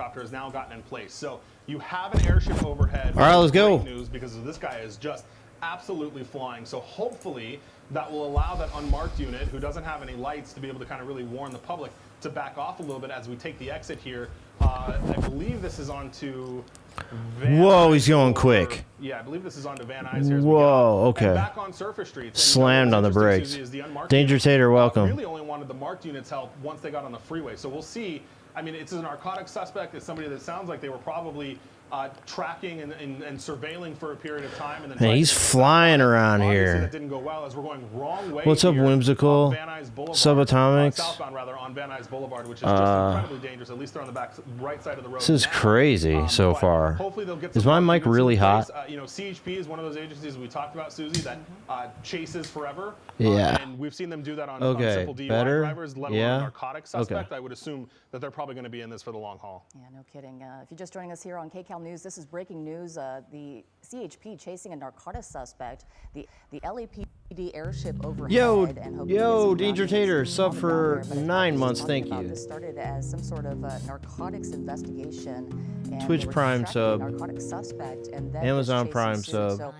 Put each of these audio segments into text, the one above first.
helicopter has now gotten in place. So you have an airship overhead. All right, let's go. Great news, because this guy is just absolutely flying. So hopefully that will allow that unmarked unit, who doesn't have any lights, to be able to kind of really warn the public to back off a little bit as we take the exit here. I believe this is onto Van Whoa, Nuys he's going or- quick. Yeah, I believe this is onto Van Nuys here. As we Whoa, get off. okay. And back on surface streets. And Slammed on the what's interesting, brakes. Susie, is the unmarked Danger unit, Tater, welcome. Really only wanted the marked units help once they got on the freeway. So we'll see. I mean, it's a narcotic suspect. It's somebody that sounds like they were probably tracking and surveilling for a period of time. And then Man, he's flying around Obviously, here. that didn't go well as we're going wrong way. What's up, here Whimsical? on Van Nuys Boulevard, Subatomics? Southbound, rather, on Van Nuys Boulevard, which is just incredibly dangerous. At least they're on the right side of the road. This is now. crazy so But far. Hopefully they'll get Is some my more mic units really in hot? place. You know, CHP is one of those agencies we talked about, Susie, that chases forever. Yeah. And we've seen them do that on Okay, simple DUI better? drivers, let alone Yeah? a narcotic suspect. Okay. I would assume that they're probably going to be in this for the long haul. Yeah, no kidding. If you're just joining us here on KCAL News, this is breaking news. The CHP chasing a narcotics suspect. The LAPD airship overhead. Yo, and hoping to get yo, some Danger documents Tater, on sub the for ground there, but 9 authorities months, talking thank about you. This started as some sort of narcotics investigation. And Twitch they were Prime tracking a sub. narcotic suspect, and then Amazon this chase Prime ensued. sub. So,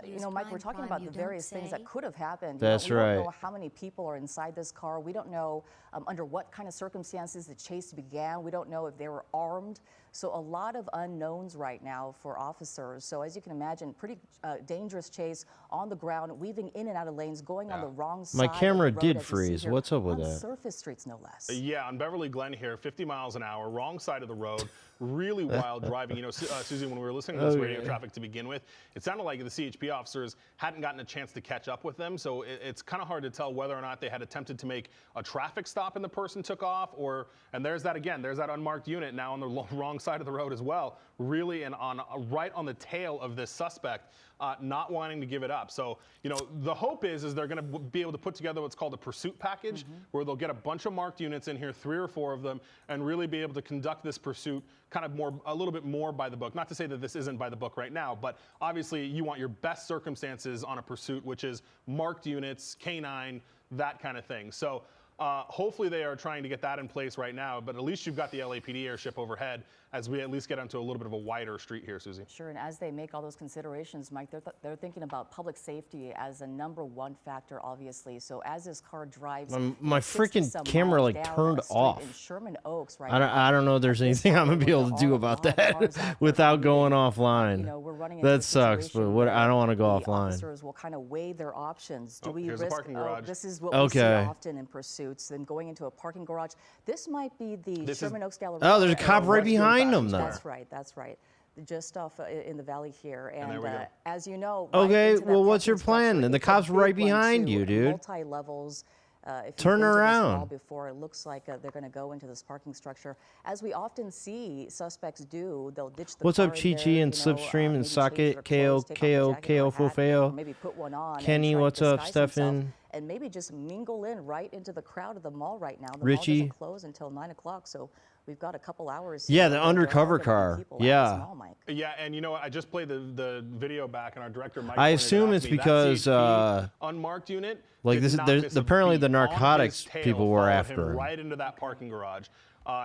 you know, Mike, we're talking about the various things that could have happened. That's we right. don't know how many people are inside this car. We don't know under what kind of circumstances the chase began. We don't know if they were armed. So a lot of unknowns right now for officers. So as you can imagine, pretty dangerous chase on the ground, weaving in and out of lanes, going on the wrong side. My of the camera road, did as you see freeze. here, What's up with on that? surface streets, no less. Yeah, on Beverly Glen here, 50 miles an hour, wrong side of the road, really wild driving. You know, Susie, when we were listening to this radio traffic to begin with, it sounded like the CHP officers hadn't gotten a chance to catch up with them. So it's kind of hard to tell whether or not they had attempted to make a traffic stop and the person took off, or, and there's that again, there's that unmarked unit now on the wrong side of the road as well, really, and on right on the tail of this suspect, not wanting to give it up. So, you know, the hope is they're going to be able to put together what's called a pursuit package, where they'll get a bunch of marked units in here, 3 or 4 of them, and really be able to conduct this pursuit kind of a little bit more by the book. Not to say that this isn't by the book right now, but obviously you want your best circumstances on a pursuit, which is marked units, K9, that kind of thing. So hopefully they are trying to get that in place right now, but at least you've got the LAPD airship overhead as we at least get onto a little bit of a wider street here, Susie. Sure, and as they make all those considerations, Mike, they're thinking about public safety as a #1 factor, obviously. So as this car drives, My freaking camera like turned off. in Sherman Oaks, right I don't know if there's anything I'm gonna be able to do about that without going offline. You know, we're running into That a sucks, but situation what I don't want to go the offline. Officers will kind of weigh their options. Do we here's a risk? parking garage. This is what we see Okay. often in pursuits. Then going into a parking garage. This might be the Sherman Oaks Galleria. Oh, there's a cop right behind them, though. That's right. That's right. Just off in the valley here, and there we go. as you know. Okay, into that well, what's your parking plan structure, then? The it's a cop's big right one, behind too, you, dude. Multi-levels. If you've Turn been to this around. mall before, it looks like they're going to go into this parking structure. As we often see suspects do, they'll ditch the What's car up, in Chi there, Chi and you know, Slipstream and maybe change Socket, their KO, clothes, take off the KO, jacket or KO, hat, Fofeo. or maybe put one on and Kenny, try to what's up, disguise himself, Stefan? and maybe just mingle in right into the crowd of the mall right now. The Richie. mall doesn't close until 9 o'clock, so we've got a couple hours. Yeah, here the where there are undercover gonna be car. people at this Yeah. mall, Mike. Yeah, and you know what? I just played the video back, and our director Mike. I pointed it assume out it's to me. That because, CHP unmarked unit. like did this is- not there's- miss a apparently the beat. On narcotics his tail, people were followed after him him. right into that parking garage.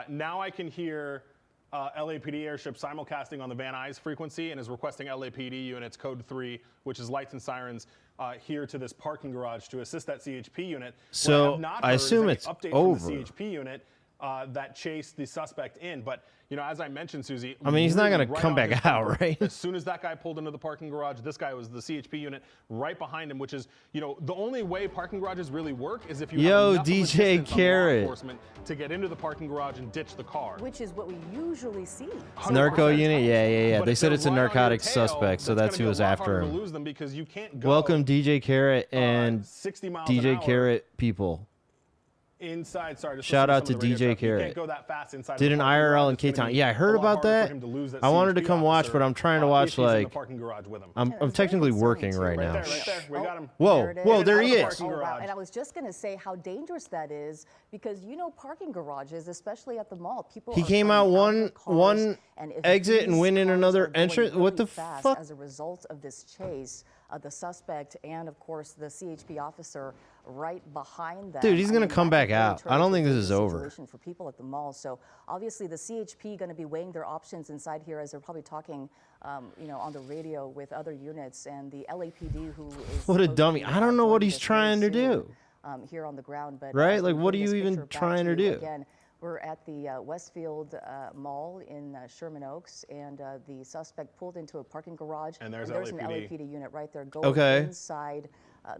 Now I can hear LAPD airship simulcasting on the Van Nuys frequency and is requesting LAPD units code 3, which is lights and sirens, here to this parking garage to assist that CHP unit. So, What have not I heard is assume any it's update over. from the CHP unit that chased the suspect in. But, you know, as I mentioned, Susie, I mean, he's not really gonna right come on back his out, bumper. right? As soon as that guy pulled into the parking garage, this guy was the CHP unit right behind him, which is, you know, the only way parking garages really work is if you Yo, have enough of a DJ distance on law Carrot. enforcement to get into the parking garage and ditch the car. Which is what we usually see. Narco 100%. unit? Yeah. But They if said they're it's a right on your narcotics tail, suspect, so that's gonna who be a was lot after harder to him. lose them because you can't go, Welcome, DJ Carrot and 60 miles an DJ hour Carrot people. inside. Sorry, just Shout listening out some to of the radio DJ traffic. You Carrot. can't go that fast inside. Did of an the parking IRL garage. in It's gonna K-Town. be Yeah, I a heard lot about harder that. for him to lose that I wanted to CHP come watch, officer, but I'm trying to if watch he's in the like parking garage with him. I'm it's very technically concerning, working too. right Right now. there, right there. We got him. Whoa, There it whoa, is. there he Out of is. the parking Oh, wow. garage. And I was just going to say how dangerous that is because, you know, parking garages, especially at the mall, people He are came coming out of one- their cars, one and if exit and these went in cars another are going entrance. What really the fast fuck? As a result of this chase, the suspect and, of course, the CHP officer right behind them. Dude, he's going to come back out. I don't think this is over. Situation for people at the mall. So obviously the CHP going to be weighing their options inside here as they're probably talking, you know, on the radio with other units, and the LAPD who is what a dummy. I don't know what he's trying to do. Here on the ground, but right? Like, what are you even trying to do? Again, we're at the Westfield Mall in Sherman Oaks, and the suspect pulled into a parking garage. And there's an LAPD. LAPD unit right there going inside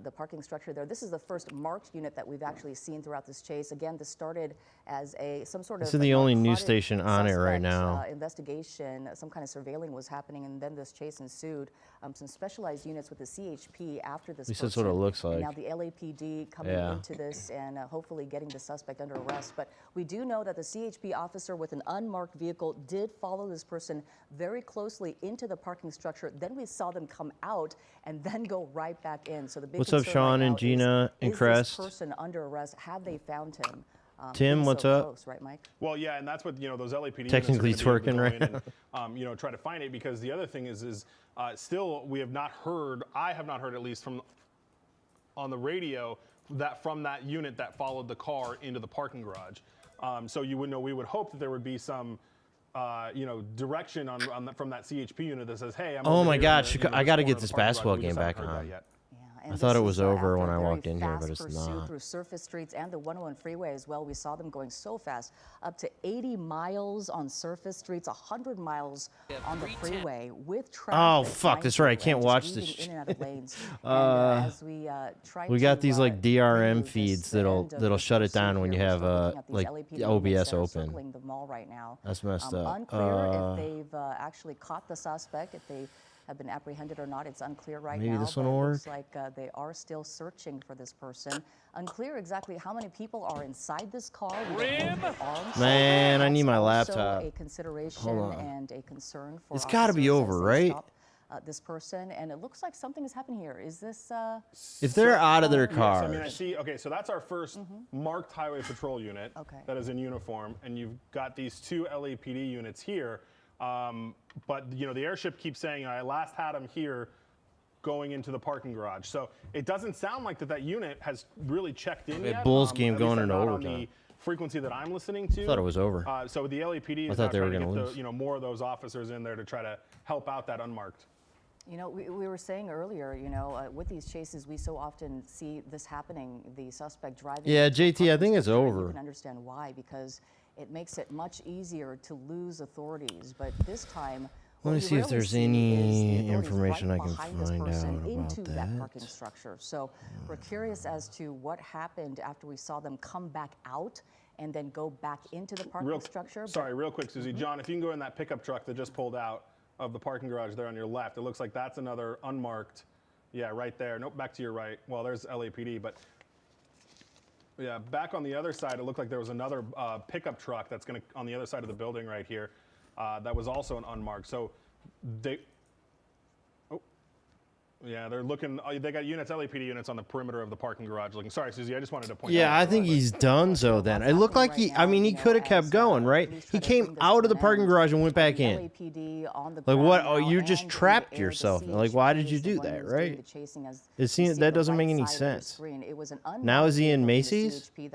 the parking structure there. This is the first marked unit that we've actually seen throughout this chase. Again, this started as some sort of. This is the only news station on it right now. Investigation, some kind of surveilling was happening, and then this chase ensued. Some specialized units with the CHP after this. At least that's what it looks like. And now the LAPD coming into this and hopefully getting the suspect under arrest. But we do know that the CHP officer with an unmarked vehicle did follow this person very closely into the parking structure. Then we saw them come out and then go right back in. So the big what's up, Sean and Gina and Crest? Is this person under arrest? Have they found him? Tim, what's up? Close, right, Mike? Well, yeah, and that's what, you know, those LAPD technically units are gonna be able to twerking go in and, you know, try to find it, because the other thing is still we have not heard, I have not heard at least from on the radio, that from that unit that followed the car into the parking garage. So you would know, we would hope that there would be some you know, direction from that CHP unit that says, hey, I'm oh my here gosh, in the I got to corner get of the this parking garage. basketball We game just haven't back heard that on. yet. And I thought it was over after when a I very walked in here, but fast it's pursuit not. Through surface streets and the 101 freeway as well. We saw them going so fast, up to 80 miles on surface streets, 100 miles on the freeway with traffic. Oh, fuck, that's right. I can't watch this shit. As we got these like DRM feeds that'll shut it down when you have like OBS open. The mall right now. That's messed up. Unclear if they've actually caught the suspect, if they have been apprehended or not. It's unclear right now. Maybe this one but will it looks work. like they are still searching for this person. Unclear exactly how many people are inside this car. We don't know if they're armed. Man, I need my That's also laptop. a consideration and a concern for It's got to be officers over, as they right? stop, this person, and it looks like something is happening here. Is this? If they're out of their Yes, I mean, I cars, see. Okay, so that's our first marked highway patrol unit that is in uniform, and you've got these two LAPD units here. But you know, the airship keeps saying, I last had them here going into the parking garage. So it doesn't sound like that unit has really checked in yet. Bulls game at least going into not on overtime. the frequency that I'm listening to. I thought it was over. So the LAPD is thought now they were trying to gonna get lose. you know, more of those officers in there to try to help out that unmarked. You know, we were saying earlier, you know, with these chases, we so often see this happening, the suspect driving. Yeah, into a JT, I parking think it's structure, and over. You can understand why, because it makes it much easier to lose authorities. But this time, Let me see if there's any information I can find out into about that that. parking structure. So we're curious as to what happened after we saw them come back out and then go back into the parking structure. Sorry, real quick, Susie. John, if you can go in that pickup truck that just pulled out of the parking garage there on your left, it looks like that's another unmarked. Yeah, right there. Nope, back to your right. Well, there's LAPD, but yeah, back on the other side, it looked like there was another pickup truck that's going to on the other side of the building right here. That was also an unmarked. So they. Yeah, they're looking. They got units, LAPD units on the perimeter of the parking garage looking. Sorry, Susie, I just wanted to point out. Yeah, I think he's done so then. It looked like I mean, he could have kept going, right? He came out of the parking garage and went back in. Like, what? Oh, you just trapped yourself. Like, why did you do that, right? It seems that doesn't make any sense. Now is he in Macy's? We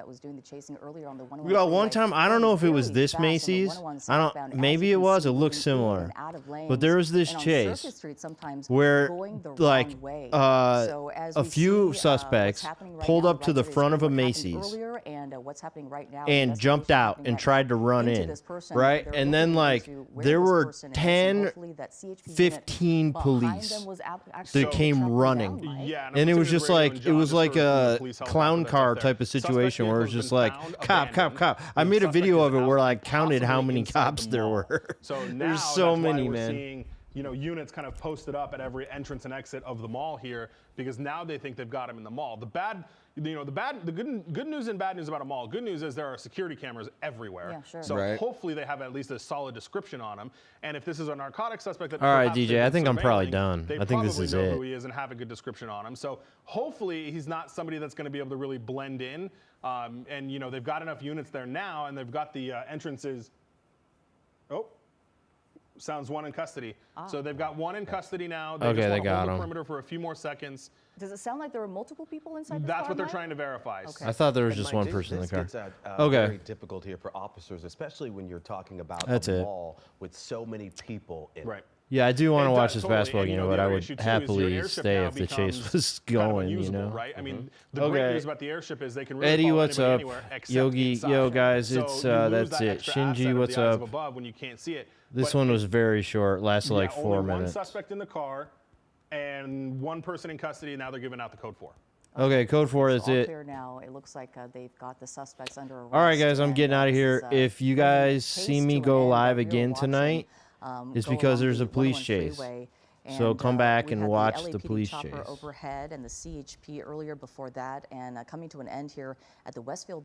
got one time, I don't know if it was this Macy's. I don't, maybe it was, it looks similar. But there was this chase where, like, a few suspects pulled up to the front of a Macy's and jumped out and tried to run in, right? And then, like, there were 10, 15 police that came running. Yeah, And it was just like, it was like a clown car type of situation where it was just like, cop, cop, cop. I made a video of it where I counted how many cops there were. So now There's so that's why many, we're man. seeing, you know, units kind of posted up at every entrance and exit of the mall here, because now they think they've got him in the mall. The bad, you know, the good news and bad news about a mall. Good news is there are security cameras everywhere. Yeah, sure. So hopefully they have at least a solid description on him. And if this is a narcotic suspect that All right, perhaps they've DJ, I been think I'm probably surveilling, done. they I think this probably is know it. who he is and have a good description on him. So hopefully he's not somebody that's going to be able to really blend in. And you know, they've got enough units there now, and they've got the entrances. Oh. sounds one in custody. So they've got one in custody now. Okay, just they wanna got hold the him. perimeter for a few more seconds. Does it sound like there were multiple people inside the car? That's what they're Mike? trying to verify. Okay. I thought there was And just Mike, one person in the car. This gets Okay. very difficult here for officers, especially when you're talking about That's a it. mall with so many people in it. Right. Yeah, I do want to It watch does, this totally. basketball And, you game, know, but the I other would issue, too, is happily your airship stay now if the chase becomes was kind of going, you unusable, know? right? I mean, the great Okay. news about the airship is they can really Eddie, follow what's anybody up? anywhere except Yogi, inside. yo, guys, So it's, you lose that's that it. extra Shinji, asset of what's the eyes up? of above when you can't see it. This But one was very short, lasted like 4 only minutes. one suspect in the car and one person in custody. Now they're giving out the code 4. Okay, code 4 is All it. clear now. It looks like they've got the suspects under arrest. All right, guys, I'm and, getting out of this here. is, If you bringing the guys chase see me to an go end that live we are again watching, tonight, it's go because along there's the a police 101 chase. freeway. So And, come back we and had watch the LAPD police chopper chase. overhead and the CHP earlier before that, and coming to an end here at the Westfield